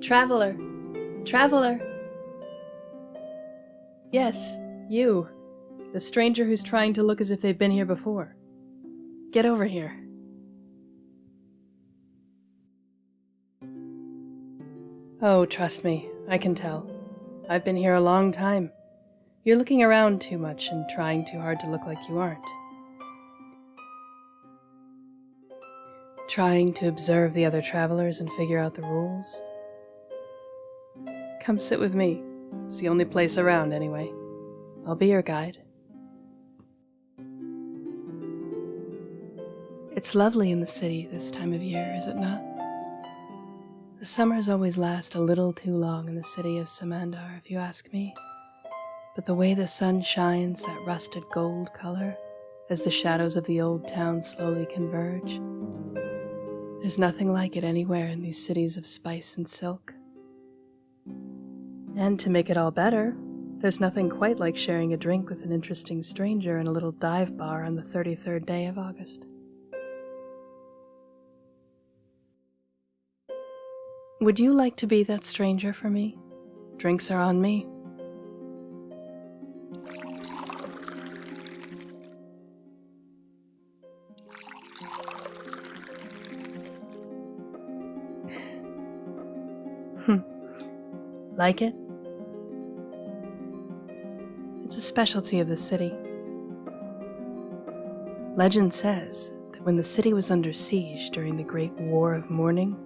Traveler! Traveler! Yes, you. The stranger who's trying to look as if they've been here before. Get over here. Oh, trust me, I can tell. I've been here a long time. You're looking around too much and trying too hard to look like you aren't. Trying to observe the other travelers and figure out the rules. Come sit with me. It's the only place around, anyway. I'll be your guide. It's lovely in the city this time of year, is it not? The summers always last a little too long in the city of Samandar, if you ask me. But the way the sun shines that rusted gold color as the shadows of the old town slowly converge, there's nothing like it anywhere in these cities of spice and silk. And to make it all better, there's nothing quite like sharing a drink with an interesting stranger in a little dive bar on the 33rd day of August. Would you like to be that stranger for me? Drinks are on me. Like it? It's a specialty of the city. Legend says that when the city was under siege during the Great War of Mourning,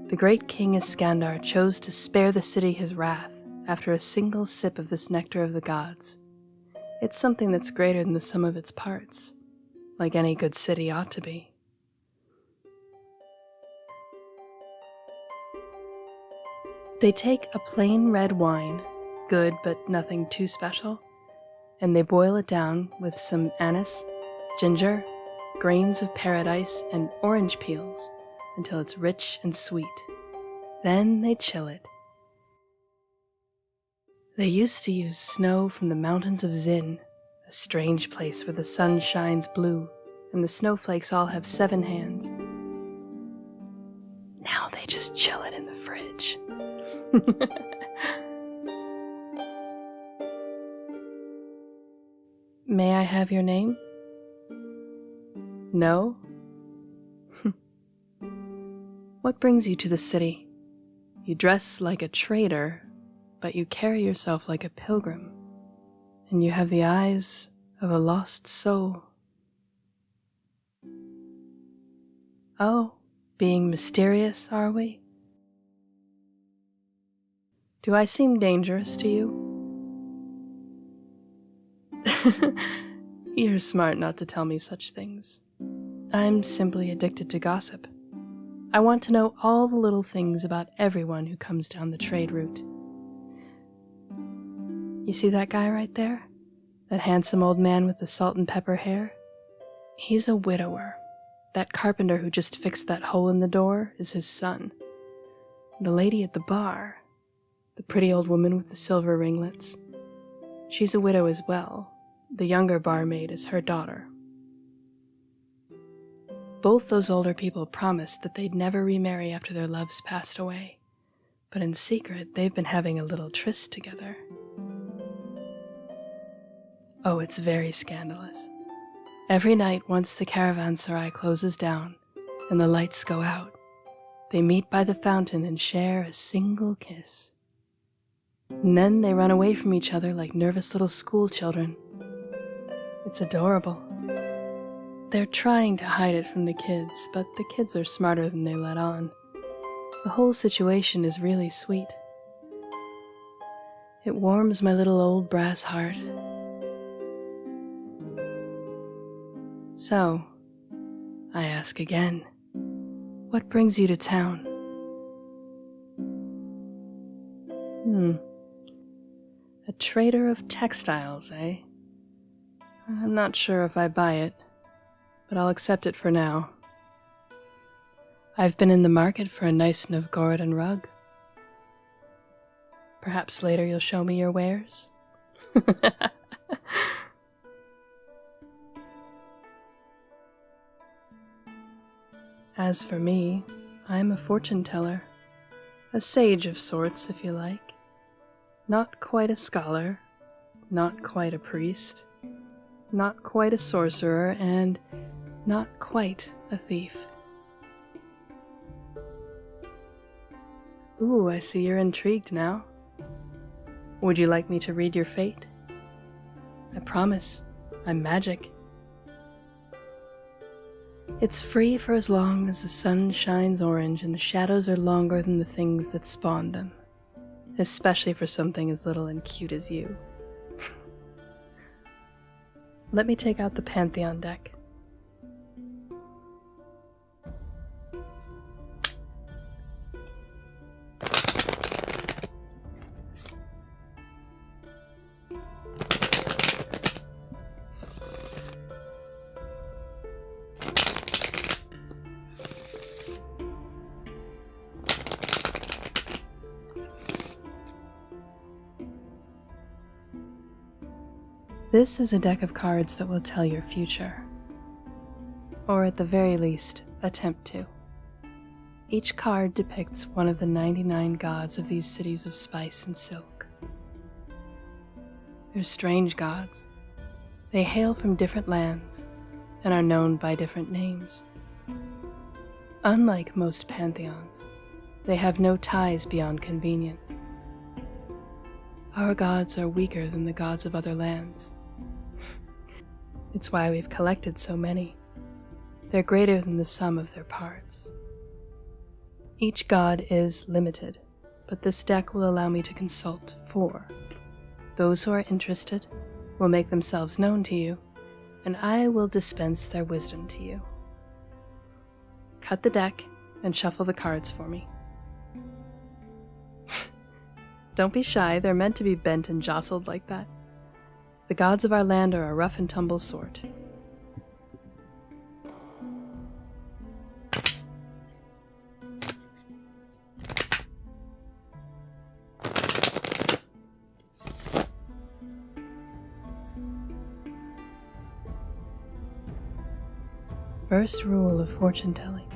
the great king Iskandar chose to spare the city his wrath after a single sip of this nectar of the gods. It's something that's greater than the sum of its parts, like any good city ought to be. They take a plain red wine, good but nothing too special, and they boil it down with some anise, ginger, grains of paradise, and orange peels until it's rich and sweet. Then they chill it. They used to use snow from the mountains of Zin, a strange place where the sun shines blue and the snowflakes all have 7 hands. Now they just chill it in the fridge. May I have your name? No? What brings you to the city? You dress like a trader, but you carry yourself like a pilgrim, and you have the eyes of a lost soul. Oh, being mysterious, are we? Do I seem dangerous to you? You're smart not to tell me such things. I'm simply addicted to gossip. I want to know all the little things about everyone who comes down the trade route. You see that guy right there? That handsome old man with the salt and pepper hair? He's a widower. That carpenter who just fixed that hole in the door is his son. The lady at the bar, the pretty old woman with the silver ringlets, she's a widow as well. The younger barmaid is her daughter. Both those older people promised that they'd never remarry after their loves passed away, but in secret they've been having a little tryst together. Oh, it's very scandalous. Every night once the caravanserai closes down and the lights go out, they meet by the fountain and share a single kiss. And then they run away from each other like nervous little school children. It's adorable. They're trying to hide it from the kids, but the kids are smarter than they let on. The whole situation is really sweet. It warms my little old brass heart. So, I ask again, what brings you to town? A trader of textiles, eh? I'm not sure if I buy it, but I'll accept it for now. I've been in the market for a nice Novgorodan rug. Perhaps later you'll show me your wares? As for me, I'm a fortune teller, A sage of sorts, if you like. Not quite a scholar, not quite a priest, not quite a sorcerer, and not quite a thief. Ooh, I see you're intrigued now. Would you like me to read your fate? I promise, I'm magic. It's free for as long as the sun shines orange and the shadows are longer than the things that spawned them, especially for something as little and cute as you. Let me take out the Pantheon deck. This is a deck of cards that will tell your future, or at the very least, attempt to. Each card depicts one of the 99 gods of these cities of spice and silk. They're strange gods. They hail from different lands and are known by different names. Unlike most pantheons, they have no ties beyond convenience. Our gods are weaker than the gods of other lands. It's why we've collected so many. They're greater than the sum of their parts. Each god is limited, but this deck will allow me to consult 4. Those who are interested will make themselves known to you, and I will dispense their wisdom to you. Cut the deck and shuffle the cards for me. Don't be shy, they're meant to be bent and jostled like that. The gods of our land are a rough and tumble sort. First rule of fortune telling.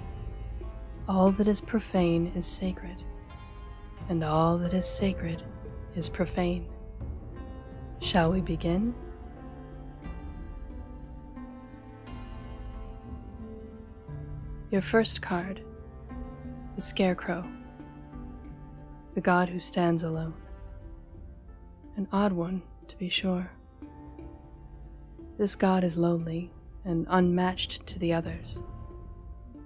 All that is profane is sacred, and all that is sacred is profane. Shall we begin? Your first card, the Scarecrow, the god who stands alone. An odd one, to be sure. This god is lonely and unmatched to the others,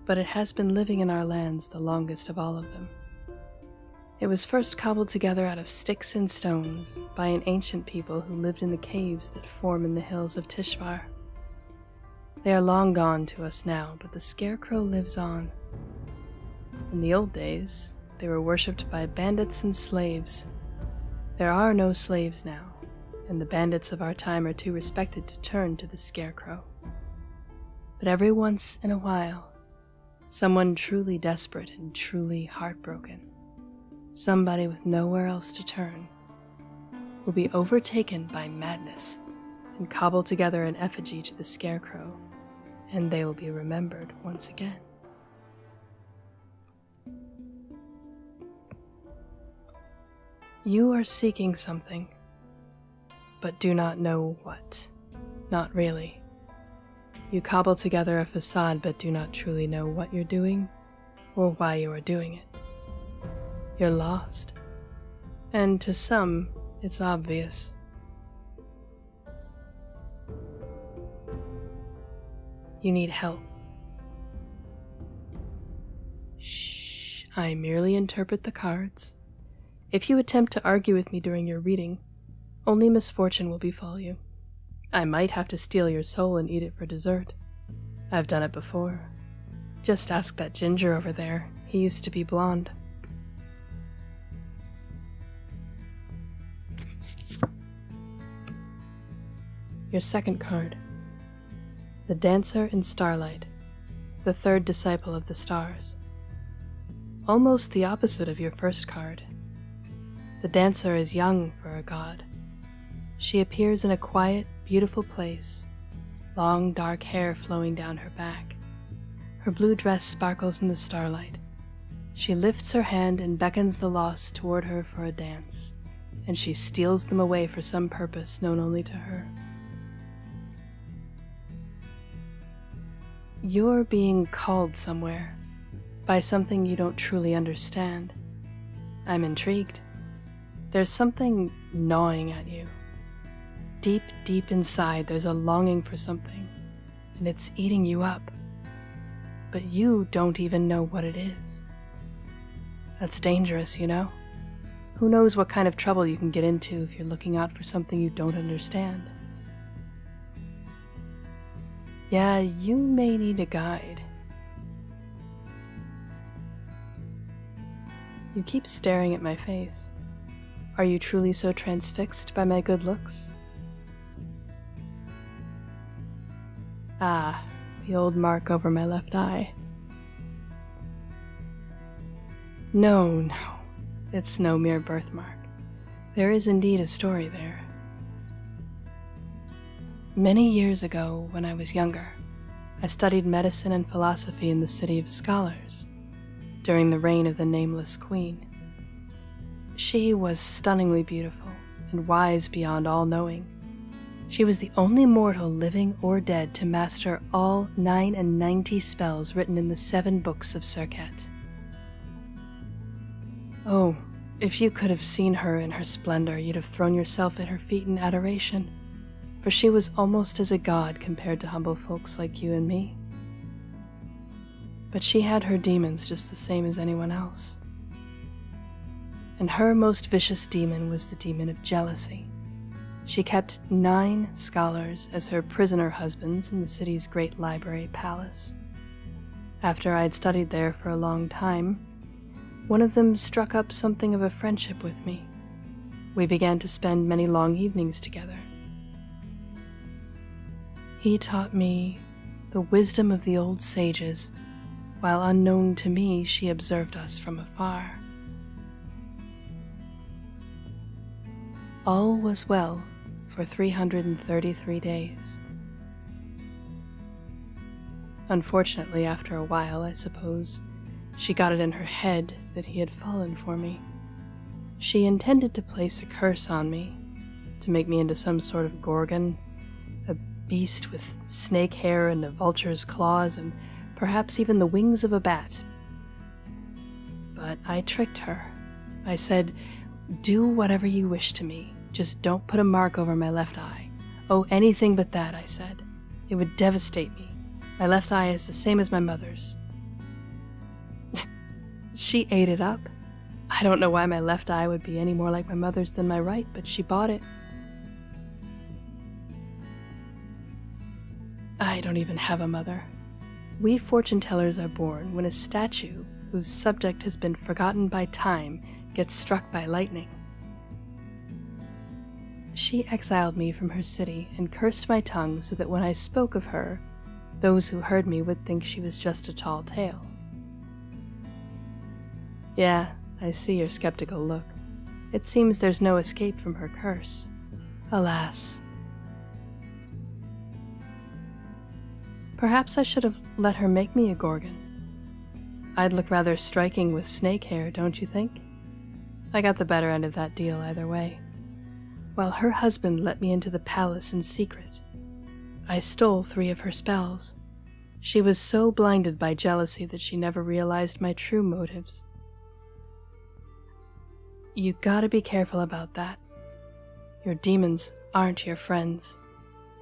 but it has been living in our lands the longest of all of them. It was first cobbled together out of sticks and stones by an ancient people who lived in the caves that form in the hills of Tishvar. They are long gone to us now, but the Scarecrow lives on. In the old days, they were worshipped by bandits and slaves. There are no slaves now, and the bandits of our time are too respected to turn to the Scarecrow. But every once in a while, someone truly desperate and truly heartbroken, somebody with nowhere else to turn, will be overtaken by madness and cobble together an effigy to the Scarecrow, and they will be remembered once again. You are seeking something, but do not know what. Not really. You cobble together a facade but do not truly know what you're doing or why you are doing it. You're lost, and to some, it's obvious. You need help. Shh, I merely interpret the cards. If you attempt to argue with me during your reading, only misfortune will befall you. I might have to steal your soul and eat it for dessert. I've done it before. Just ask that ginger over there. He used to be blonde. Your second card. The Dancer in Starlight, the third disciple of the stars. Almost the opposite of your first card. The dancer is young for a god. She appears in a quiet, beautiful place, long dark hair flowing down her back. Her blue dress sparkles in the starlight. She lifts her hand and beckons the lost toward her for a dance, and she steals them away for some purpose known only to her. You're being called somewhere, by something you don't truly understand. I'm intrigued. There's something gnawing at you. Deep, deep inside, there's a longing for something, and it's eating you up. But you don't even know what it is. That's dangerous, you know? Who knows what kind of trouble you can get into if you're looking out for something you don't understand. Yeah, you may need a guide. You keep staring at my face. Are you truly so transfixed by my good looks? Ah, the old mark over my left eye. No, it's no mere birthmark. There is indeed a story there. Many years ago, when I was younger, I studied medicine and philosophy in the city of scholars, during the reign of the nameless queen. She was stunningly beautiful and wise beyond all knowing. She was the only mortal, living or dead, to master all 99 spells written in the 7 books of Circuit. Oh, if you could have seen her in her splendor, you'd have thrown yourself at her feet in adoration, for she was almost as a god compared to humble folks like you and me. But she had her demons just the same as anyone else. And her most vicious demon was the demon of jealousy. She kept 9 scholars as her prisoner husbands in the city's great library palace. After I had studied there for a long time, one of them struck up something of a friendship with me. We began to spend many long evenings together. He taught me the wisdom of the old sages, while unknown to me she observed us from afar. All was well for 333 days. Unfortunately, after a while, I suppose, she got it in her head that he had fallen for me. She intended to place a curse on me, to make me into some sort of gorgon, a beast with snake hair and a vulture's claws and perhaps even the wings of a bat. But I tricked her. I said, "Do whatever you wish to me, just don't put a mark over my left eye." "Oh, anything but that," I said. "It would devastate me. My left eye is the same as my mother's." She ate it up. I don't know why my left eye would be any more like my mother's than my right, but she bought it. I don't even have a mother. We fortune tellers are born when a statue whose subject has been forgotten by time gets struck by lightning. She exiled me from her city and cursed my tongue so that when I spoke of her, those who heard me would think she was just a tall tale. Yeah, I see your skeptical look. It seems there's no escape from her curse. Alas. Perhaps I should have let her make me a gorgon. I'd look rather striking with snake hair, don't you think? I got the better end of that deal either way. While her husband let me into the palace in secret, I stole 3 of her spells. She was so blinded by jealousy that she never realized my true motives. You gotta be careful about that. Your demons aren't your friends.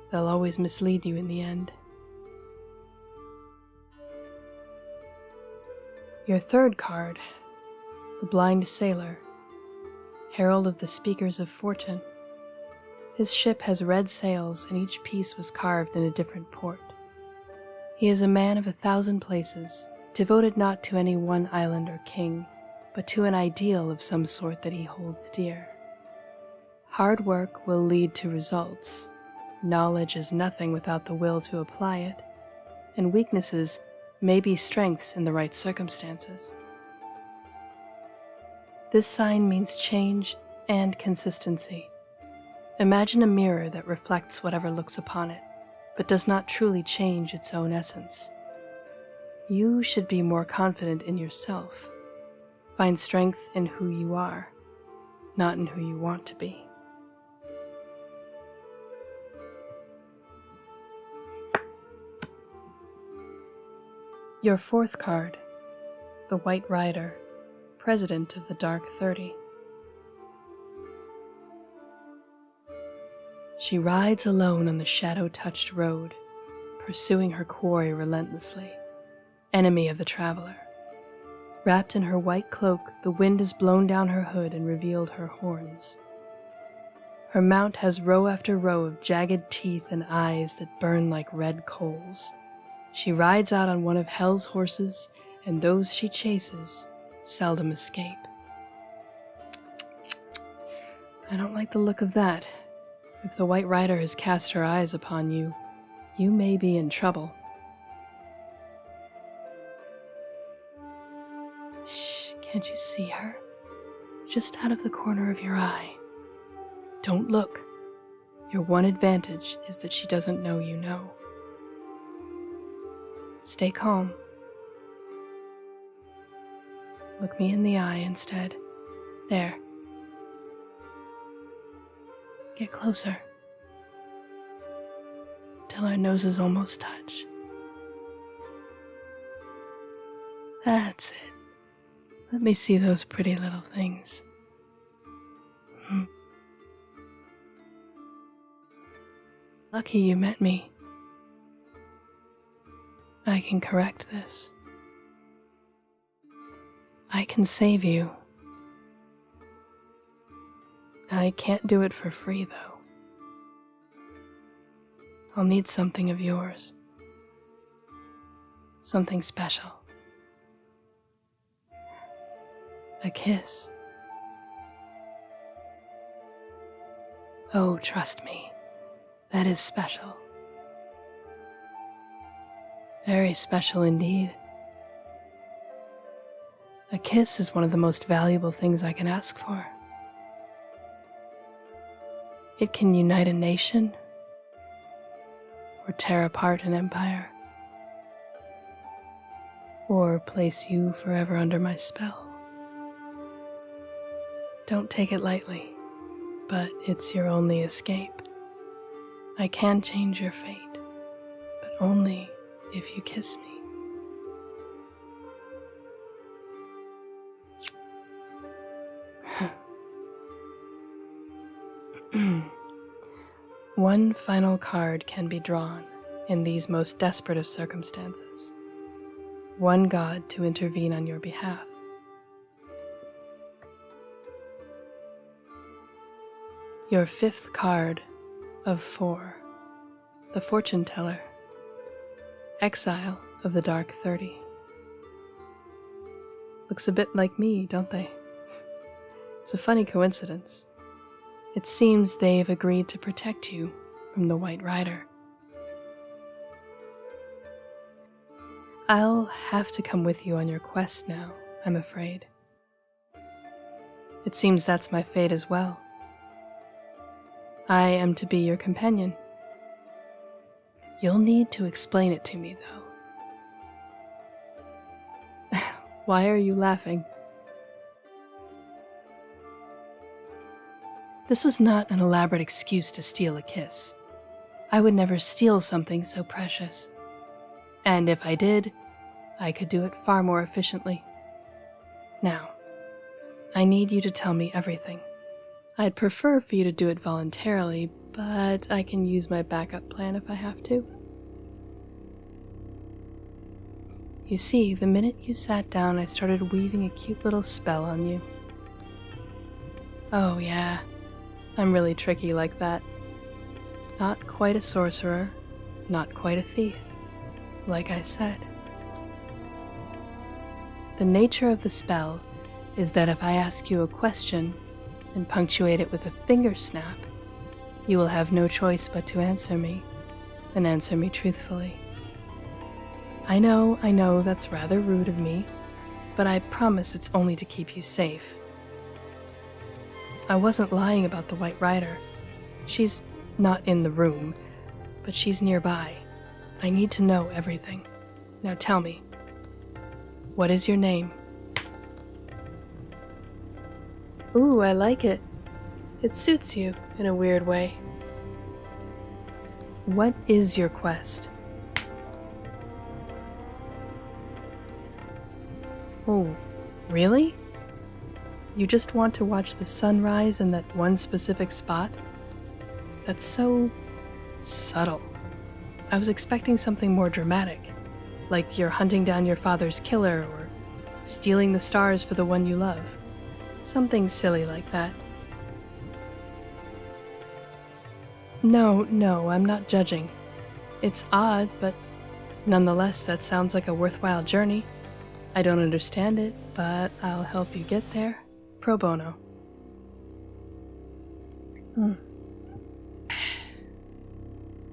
They'll always mislead you in the end. Your 3rd card, the Blind Sailor, Herald of the Speakers of Fortune. His ship has red sails, and each piece was carved in a different port. He is a man of 1,000 places, devoted not to any one island or king, but to an ideal of some sort that he holds dear. Hard work will lead to results. Knowledge is nothing without the will to apply it, and weaknesses may be strengths in the right circumstances. This sign means change and consistency. Imagine a mirror that reflects whatever looks upon it, but does not truly change its own essence. You should be more confident in yourself, Find strength in who you are, not in who you want to be. Your fourth card, the White Rider, President of the Dark 30. She rides alone on the shadow-touched road, pursuing her quarry relentlessly, enemy of the traveler. Wrapped in her white cloak, the wind has blown down her hood and revealed her horns. Her mount has row after row of jagged teeth and eyes that burn like red coals. She rides out on one of hell's horses, and those she chases seldom escape. I don't like the look of that. If the White Rider has cast her eyes upon you, you may be in trouble. Shh, can't you see her? Just out of the corner of your eye. Don't look. Your one advantage is that she doesn't know you know. Stay calm. Look me in the eye instead. There. Get closer. Till our noses almost touch. That's it. Let me see those pretty little things. Lucky you met me. I can correct this. I can save you. I can't do it for free, though. I'll need something of yours. Something special. A kiss. Oh, trust me. That is special. Very special indeed. A kiss is one of the most valuable things I can ask for. It can unite a nation, or tear apart an empire, or place you forever under my spell. Don't take it lightly, but it's your only escape. I can change your fate, but only if you kiss me. One final card can be drawn in these most desperate of circumstances. One god to intervene on your behalf. Your fifth card of 4, the Fortune Teller, Exile of the Dark 30. Looks a bit like me, don't they? It's a funny coincidence. It seems they've agreed to protect you from the White Rider. I'll have to come with you on your quest now, I'm afraid. It seems that's my fate as well. I am to be your companion. You'll need to explain it to me, though. Why are you laughing? This was not an elaborate excuse to steal a kiss. I would never steal something so precious. And if I did, I could do it far more efficiently. Now, I need you to tell me everything. I'd prefer for you to do it voluntarily, but I can use my backup plan if I have to. You see, the minute you sat down, I started weaving a cute little spell on you. Oh yeah, I'm really tricky like that. Not quite a sorcerer, not quite a thief, like I said. The nature of the spell is that if I ask you a question and punctuate it with a finger snap, you will have no choice but to answer me, and answer me truthfully. I know that's rather rude of me, but I promise it's only to keep you safe. I wasn't lying about the White Rider. She's not in the room, but she's nearby. I need to know everything. Now tell me, what is your name? Ooh, I like it. It suits you in a weird way. What is your quest? Oh, really? You just want to watch the sunrise in that one specific spot? That's so subtle. I was expecting something more dramatic, like you're hunting down your father's killer or stealing the stars for the one you love. Something silly like that. No, I'm not judging. It's odd, but nonetheless, that sounds like a worthwhile journey. I don't understand it, but I'll help you get there. Pro bono.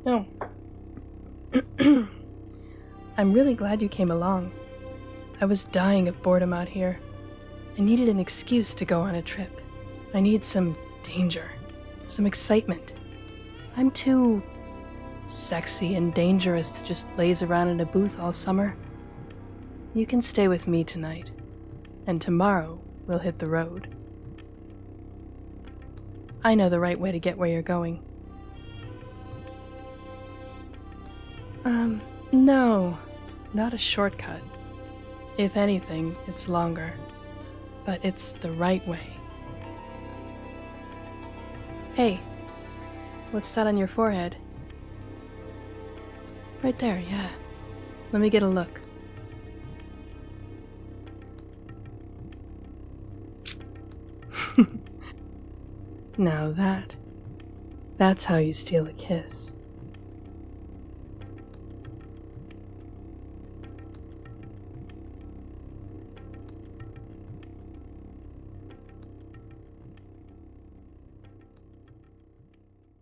Oh. I'm really glad you came along. I was dying of boredom out here. I needed an excuse to go on a trip. I need some danger, some excitement. I'm too sexy and dangerous to just laze around in a booth all summer. You can stay with me tonight, and tomorrow we'll hit the road. I know the right way to get where you're going. No, not a shortcut. If anything, it's longer, but it's the right way. Hey, what's that on your forehead? Right there, yeah. Let me get a look. Now that's how you steal a kiss.